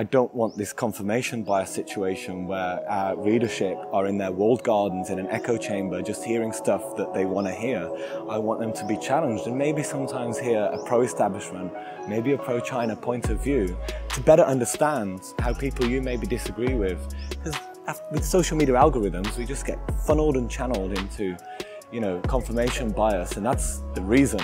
I don't want this confirmation bias situation where our readership are in their walled gardens in an echo chamber just hearing stuff that they want to hear. I want them to be challenged and maybe sometimes hear a pro-establishment, maybe a pro-China point of view to better understand how people you maybe disagree with. Because with social media algorithms, we just get funneled and channeled into, confirmation bias, and that's the reason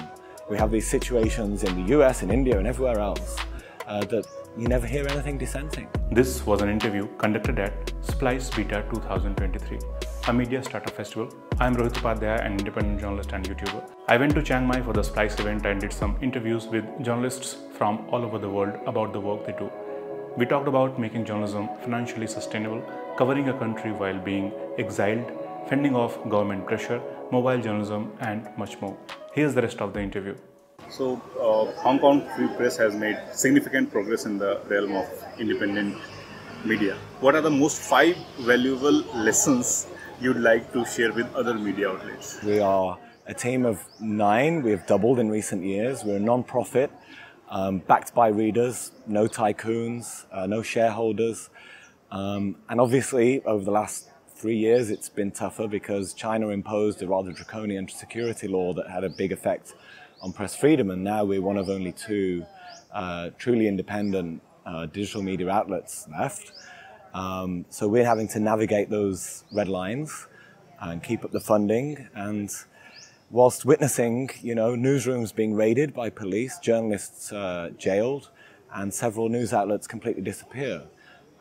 we have these situations in the US, in India and everywhere else that you never hear anything dissenting. This was an interview conducted at Splice Beta 2023, a media startup festival. I am Rohit Upadhyay, an independent journalist and YouTuber. I went to Chiang Mai for the Splice event and did some interviews with journalists from all over the world about the work they do. We talked about making journalism financially sustainable, covering a country while being exiled, fending off government pressure, mobile journalism, and much more. Here's the rest of the interview. So, Hong Kong Free Press has made significant progress in the realm of independent media. What are the most 5 valuable lessons you'd like to share with other media outlets? We are a team of 9. We have doubled in recent years. We're a non-profit, backed by readers, no tycoons, no shareholders. And obviously, over the last 3 years, it's been tougher because China imposed a rather draconian security law that had a big effect on press freedom, and now we're one of only 2 truly independent digital media outlets left. So we're having to navigate those red lines and keep up the funding, and whilst witnessing, newsrooms being raided by police, journalists jailed, and several news outlets completely disappear.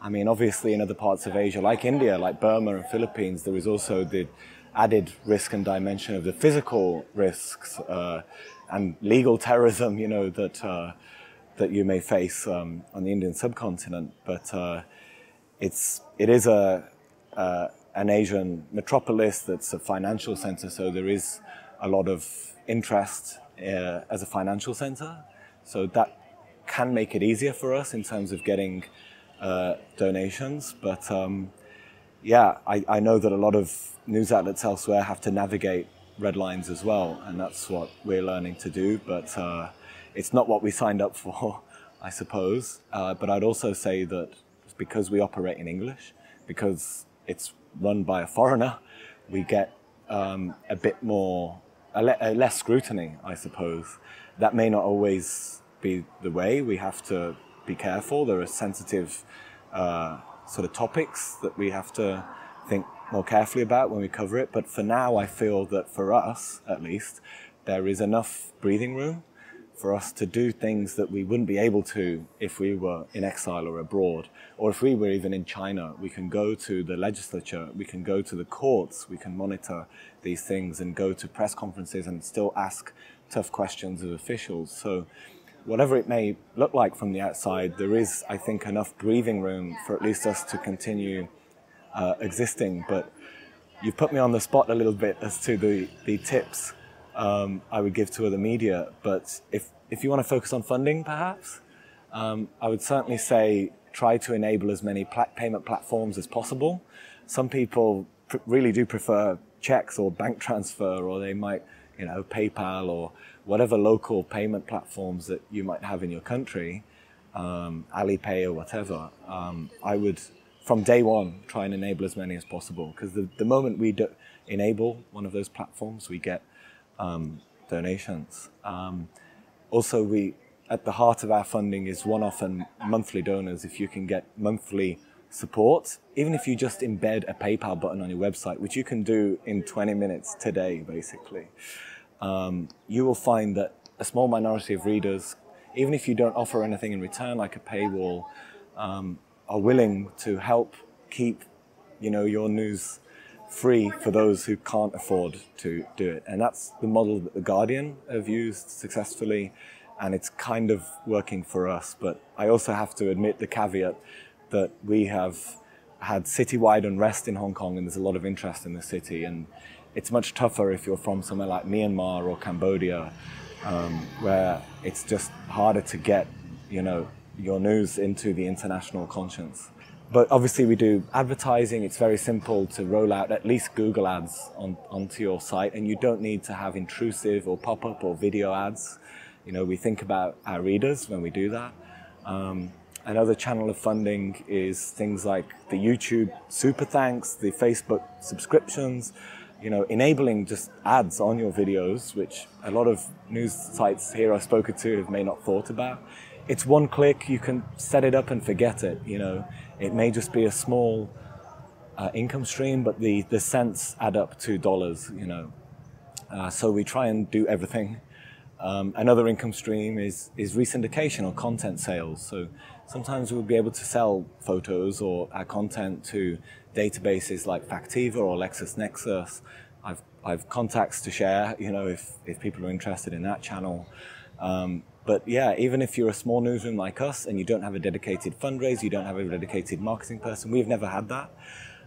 I mean, obviously in other parts of Asia, like India, like Burma and Philippines, there is also the added risk and dimension of the physical risks and legal terrorism, that you may face on the Indian subcontinent. But it is an Asian metropolis that's a financial center, so there is a lot of interest as a financial center. So that can make it easier for us in terms of getting donations. But I know that a lot of news outlets elsewhere have to navigate red lines as well, and that's what we're learning to do, but it's not what we signed up for, I suppose. But I'd also say that because we operate in English, because it's run by a foreigner, we get a bit more, less scrutiny, I suppose. That may not always be the way. We have to be careful. There are sensitive sort of topics that we have to think more carefully about when we cover it. But for now, I feel that for us, at least, there is enough breathing room for us to do things that we wouldn't be able to if we were in exile or abroad, or if we were even in China. We can go to the legislature, we can go to the courts, we can monitor these things and go to press conferences and still ask tough questions of officials. So whatever it may look like from the outside, there is, I think, enough breathing room for at least us to continue existing. But you've put me on the spot a little bit as to the tips I would give to other media. But if you want to focus on funding, perhaps, I would certainly say try to enable as many payment platforms as possible. Some people really do prefer checks or bank transfer, or they might, PayPal or whatever local payment platforms that you might have in your country, Alipay or whatever. I would, from day one, try and enable as many as possible, because the moment we enable one of those platforms, we get donations. Also, at the heart of our funding is one-off and monthly donors. If you can get monthly support, even if you just embed a PayPal button on your website, which you can do in 20 minutes today, basically, you will find that a small minority of readers, even if you don't offer anything in return, like a paywall, are willing to help keep, your news free for those who can't afford to do it. And that's the model that The Guardian have used successfully, and it's kind of working for us. But I also have to admit the caveat that we have had citywide unrest in Hong Kong, and there's a lot of interest in the city, and it's much tougher if you're from somewhere like Myanmar or Cambodia, where it's just harder to get, your news into the international conscience. But obviously we do advertising. It's very simple to roll out at least Google ads onto your site, and you don't need to have intrusive or pop-up or video ads. We think about our readers when we do that. Another channel of funding is things like the YouTube super thanks, the Facebook subscriptions, enabling just ads on your videos, which a lot of news sites here I've spoken to have may not thought about. It's one click, you can set it up and forget it. It may just be a small income stream, but the cents add up to dollars. So we try and do everything. Another income stream is resyndication or content sales. So sometimes we'll be able to sell photos or our content to databases like Factiva or LexisNexis. I've contacts to share, if people are interested in that channel. But yeah, even if you're a small newsroom like us and you don't have a dedicated fundraiser, you don't have a dedicated marketing person, we've never had that.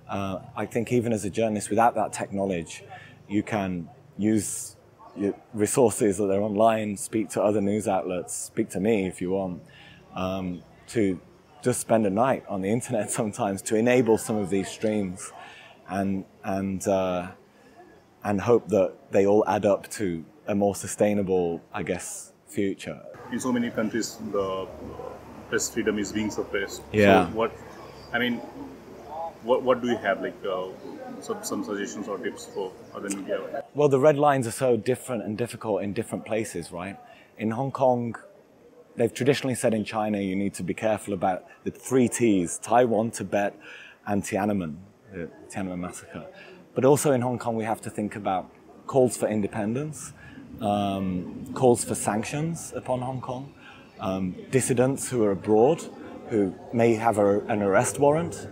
I think even as a journalist, without that tech knowledge, you can use your resources that are online, speak to other news outlets, speak to me if you want, to just spend a night on the internet sometimes to enable some of these streams and hope that they all add up to a more sustainable, I guess, future. In so many countries, the press freedom is being suppressed. Yeah. So what do you have, like some suggestions or tips for other media? Well, the red lines are so different and difficult in different places, right? In Hong Kong, they've traditionally said in China you need to be careful about the 3 T's, Taiwan, Tibet, and Tiananmen, the Tiananmen massacre. But also in Hong Kong we have to think about calls for independence, calls for sanctions upon Hong Kong, dissidents who are abroad who may have an arrest warrant,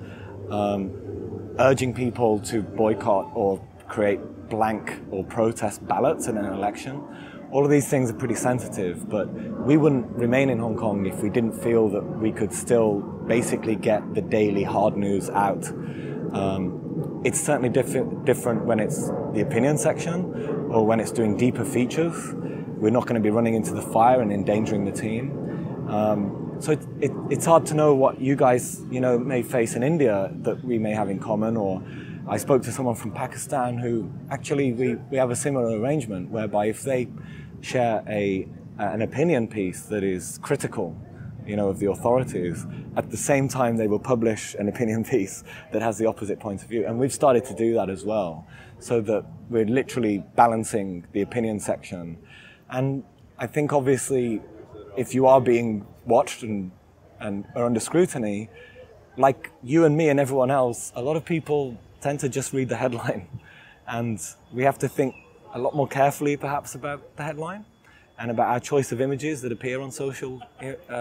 urging people to boycott or create blank or protest ballots in an election. All of these things are pretty sensitive, but we wouldn't remain in Hong Kong if we didn't feel that we could still basically get the daily hard news out. It's certainly different when it's the opinion section or when it's doing deeper features. We're not going to be running into the fire and endangering the team. So it's hard to know what you guys, may face in India that we may have in common. Or I spoke to someone from Pakistan who actually we have a similar arrangement whereby if they share an opinion piece that is critical, of the authorities, at the same time they will publish an opinion piece that has the opposite point of view. And we've started to do that as well, so that we're literally balancing the opinion section. And I think obviously if you are being watched and are under scrutiny, like you and me and everyone else, a lot of people tend to just read the headline. And we have to think a lot more carefully perhaps about the headline and about our choice of images that appear on social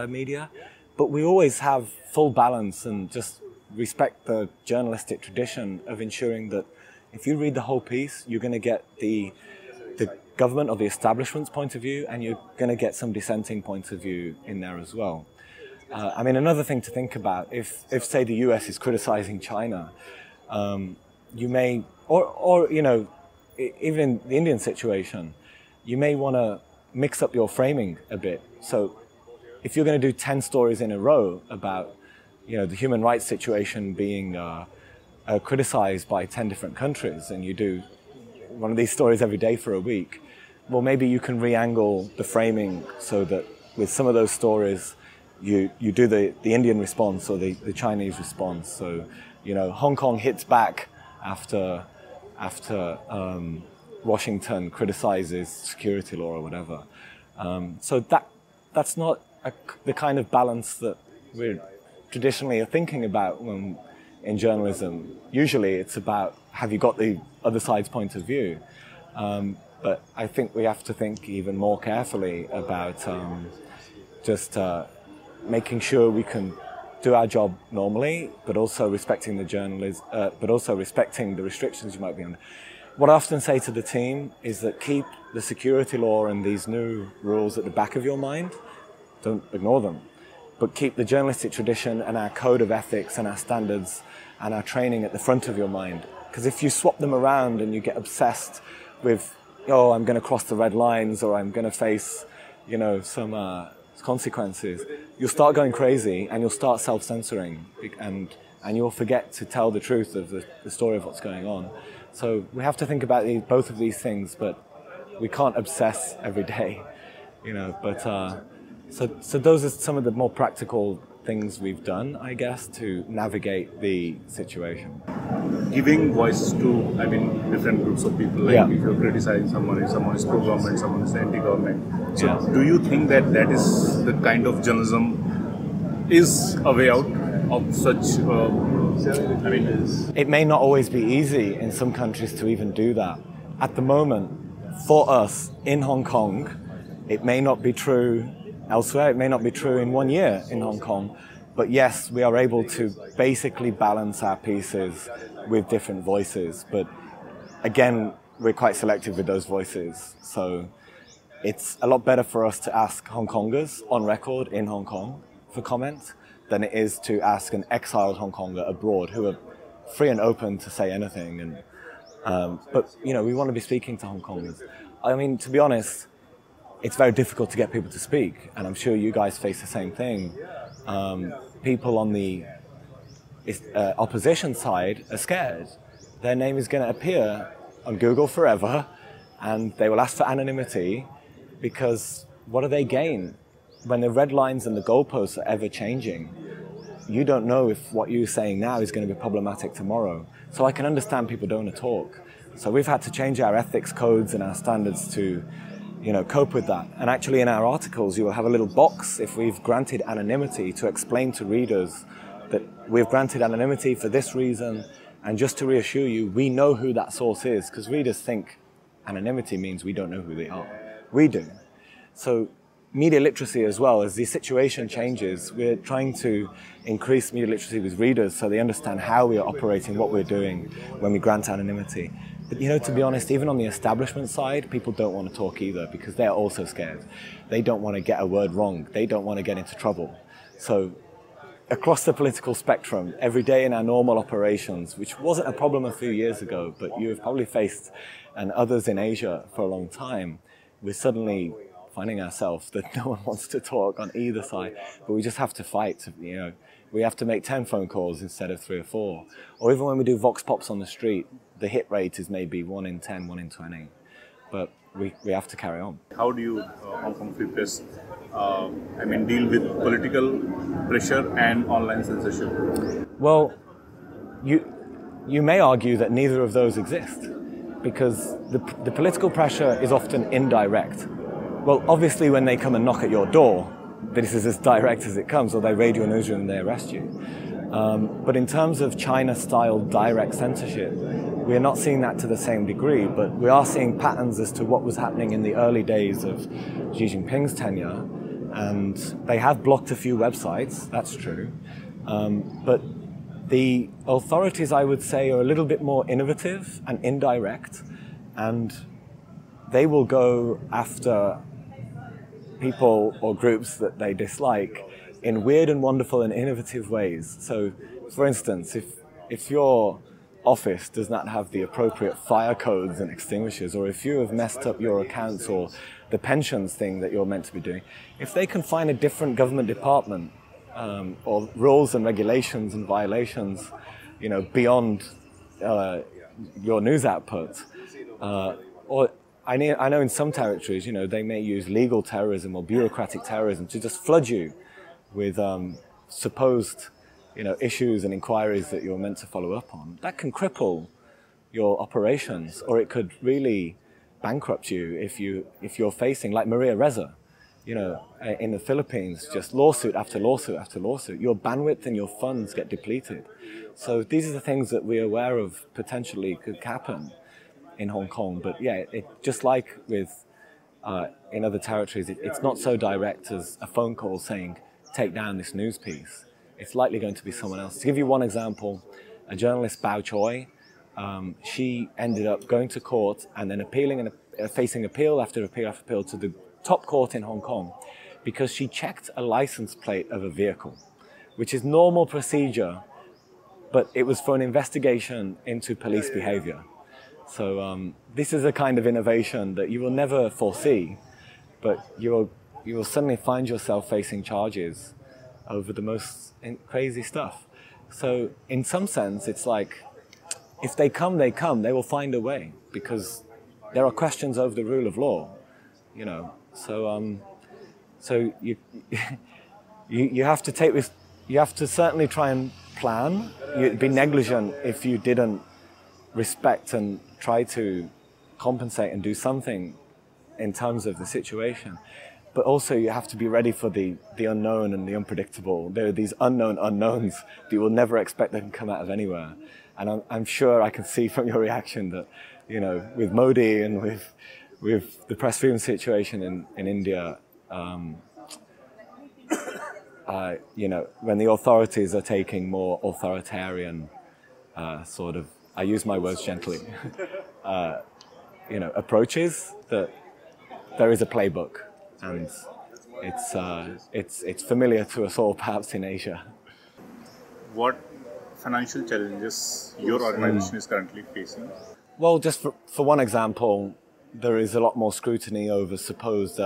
media. But we always have full balance and just respect the journalistic tradition of ensuring that if you read the whole piece, you're going to get the government or the establishment's point of view, and you're going to get some dissenting points of view in there as well. Another thing to think about, if say the US is criticizing China, you may, or even in the Indian situation, you may want to mix up your framing a bit. So if you're going to do 10 stories in a row about, the human rights situation being criticized by 10 different countries, and you do one of these stories every day for a week, well, maybe you can re-angle the framing so that with some of those stories, you do the Indian response or the Chinese response. So, Hong Kong hits back after Washington criticizes security law or whatever. So that's not the kind of balance that we're traditionally are thinking about when in journalism. Usually it's about, have you got the other side's point of view? But I think we have to think even more carefully about making sure we can do our job normally, but also respecting the journalist, but also respecting the restrictions you might be under. What I often say to the team is that keep the security law and these new rules at the back of your mind. Don't ignore them, but keep the journalistic tradition and our code of ethics and our standards and our training at the front of your mind. Because if you swap them around and you get obsessed with, I'm going to cross the red lines or I'm going to face, some consequences, you'll start going crazy and you'll start self-censoring and you'll forget to tell the truth of the story of what's going on. So we have to think about both of these things, but we can't obsess every day, But so those are some of the more practical things we've done, I guess, to navigate the situation. Giving voice to, I mean, different groups of people, like if you're criticizing someone, if someone is pro-government, someone is anti-government. So do you think that that is the kind of journalism is a way out of such, I mean... It may not always be easy in some countries to even do that. At the moment, for us in Hong Kong, it may not be true elsewhere, it may not be true in 1 year in Hong Kong, but yes, we are able to basically balance our pieces with different voices. But again, we're quite selective with those voices. So it's a lot better for us to ask Hong Kongers on record in Hong Kong for comment than it is to ask an exiled Hong Konger abroad who are free and open to say anything. And but, you know, we want to be speaking to Hong Kongers. I mean, to be honest, it's very difficult to get people to speak, and I'm sure you guys face the same thing. People on the opposition side are scared. Their name is going to appear on Google forever, and they will ask for anonymity, because what do they gain? When the red lines and the goalposts are ever changing, you don't know if what you're saying now is going to be problematic tomorrow. So I can understand people don't want to talk. So we've had to change our ethics codes and our standards to, you know, cope with that. And actually in our articles, you will have a little box if we've granted anonymity to explain to readers that we've granted anonymity for this reason. And just to reassure you, we know who that source is, because readers think anonymity means we don't know who they are. We do. So media literacy as well, as the situation changes, we're trying to increase media literacy with readers so they understand how we are operating, what we're doing when we grant anonymity. But, you know, to be honest, even on the establishment side, people don't want to talk either, because they're also scared. They don't want to get a word wrong. They don't want to get into trouble. So across the political spectrum, every day in our normal operations, which wasn't a problem a few years ago, but you have probably faced, and others in Asia for a long time, we're suddenly finding ourselves that no one wants to talk on either side, but we just have to fight. You know, we have to make 10 phone calls instead of 3 or 4. Or even when we do vox pops on the street, the hit rate is maybe 1 in 10, 1 in 20. But we have to carry on. How do you, Hong Kong Free Press, deal with political pressure and online censorship? Well, you may argue that neither of those exist, because the political pressure is often indirect. Well, obviously when they come and knock at your door, this is as direct as it comes, or they raid your newsroom and they arrest you. But in terms of China-style direct censorship, we're not seeing that to the same degree, but we are seeing patterns as to what was happening in the early days of Xi Jinping's tenure. And they have blocked a few websites, that's true. But the authorities, I would say, are a little bit more innovative and indirect, and they will go after people or groups that they dislike in weird and wonderful and innovative ways. So, for instance, if your office does not have the appropriate fire codes and extinguishers, or if you have messed up your accounts or the pensions thing that you're meant to be doing, if they can find a different government department or rules and regulations and violations, you know, beyond your news output, or I know in some territories, you know, they may use legal terrorism or bureaucratic terrorism to just flood you with supposed, you know, issues and inquiries that you're meant to follow up on. That can cripple your operations, or it could really bankrupt you if you're facing, like Maria Reza, you know, in the Philippines, just lawsuit after lawsuit after lawsuit. Your bandwidth and your funds get depleted. So these are the things that we're aware of potentially could happen in Hong Kong. But yeah, just like with in other territories, it's not so direct as a phone call saying, take down this news piece. It's likely going to be someone else. To give you one example, a journalist, Bao Choi, she ended up going to court and then appealing and facing appeal after appeal after appeal to the top court in Hong Kong because she checked a license plate of a vehicle, which is normal procedure, but it was for an investigation into police behavior. So this is a kind of innovation that you will never foresee, but you will suddenly find yourself facing charges over the most crazy stuff. So in some sense, it's like, if they come, they come. They will find a way, because there are questions over the rule of law, you know. So so you have to take you have to certainly try and plan. You'd be negligent if you didn't respect and try to compensate and do something in terms of the situation. But also you have to be ready for the unknown and the unpredictable. There are these unknown unknowns that you will never expect that can come out of anywhere. And I'm sure I can see from your reaction that, you know, with Modi and with the press freedom situation in India, you know, when the authorities are taking more authoritarian sort of, I use my words gently, you know, approaches, that there is a playbook, and it's familiar to us all, perhaps in Asia. What financial challenges your organization is currently facing? Well, just for one example, there is a lot more scrutiny over supposed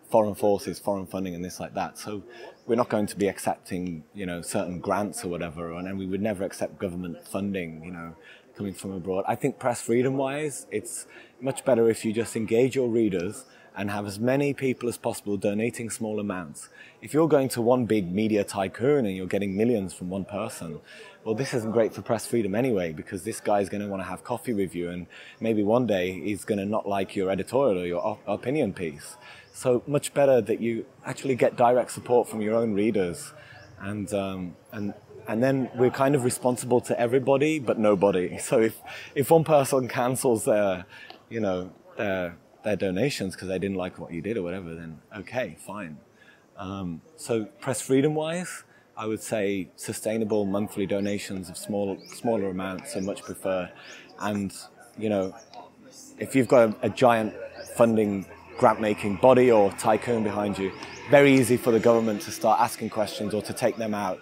foreign forces, foreign funding, and this like that. So we're not going to be accepting, you know, certain grants or whatever, and we would never accept government funding, you know, coming from abroad. I think press freedom-wise, it's much better if you just engage your readers and have as many people as possible donating small amounts. If you're going to one big media tycoon and you're getting millions from one person, well, this isn't great for press freedom anyway, because this guy's going to want to have coffee with you, and maybe one day he's going to not like your editorial or your opinion piece. So much better that you actually get direct support from your own readers, and then we're kind of responsible to everybody but nobody. So if one person cancels their, you know, their donations because they didn't like what you did or whatever, then okay, fine. So press freedom-wise, I would say sustainable monthly donations of smaller amounts are much preferred. And, you know, if you've got a giant funding grant-making body or tycoon behind you, very easy for the government to start asking questions or to take them out.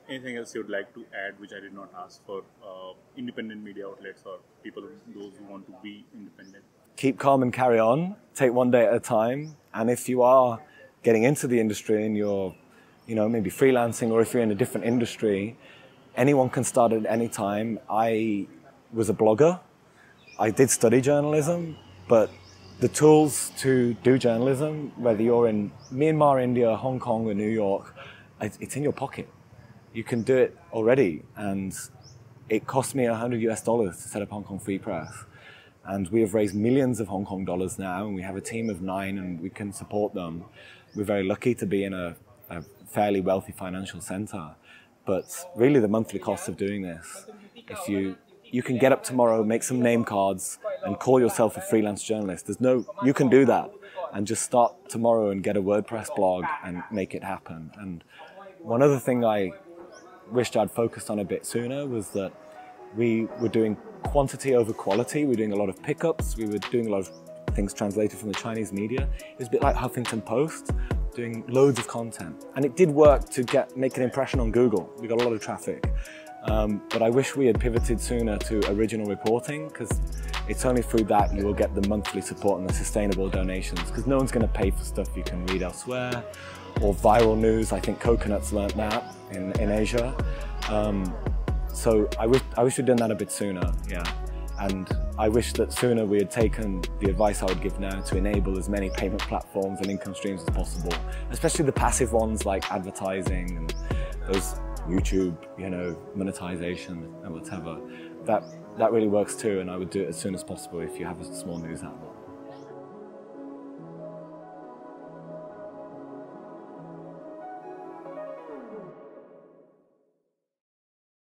Anything else you would like to add which I did not ask for independent media outlets or people, those who want to be independent? Keep calm and carry on. Take one day at a time. And if you are getting into the industry and you're, you know, maybe freelancing, or if you're in a different industry, anyone can start at any time. I was a blogger. I did study journalism, but the tools to do journalism, whether you're in Myanmar, India, Hong Kong, or New York, it's in your pocket. You can do it already, and it cost me $100 to set up Hong Kong Free Press. And we have raised millions of Hong Kong dollars now, and we have a team of 9, and we can support them. We're very lucky to be in a fairly wealthy financial center. But really the monthly cost of doing this, if you can get up tomorrow, make some name cards, and call yourself a freelance journalist. You can do that, and just start tomorrow and get a WordPress blog and make it happen. And one other thing I wished I'd focused on a bit sooner was that we were doing quantity over quality. We were doing a lot of pickups. We were doing a lot of things translated from the Chinese media. It was a bit like Huffington Post, doing loads of content. And it did work to make an impression on Google. We got a lot of traffic. But I wish we had pivoted sooner to original reporting, because it's only through that you will get the monthly support and the sustainable donations, because no one's going to pay for stuff you can read elsewhere, or viral news. I think coconuts learnt that in Asia. So I wish we'd done that a bit sooner, yeah. And I wish that sooner we had taken the advice I would give now to enable as many payment platforms and income streams as possible, especially the passive ones like advertising and those YouTube, you know, monetization and whatever. That really works too, and I would do it as soon as possible if you have a small news outlet.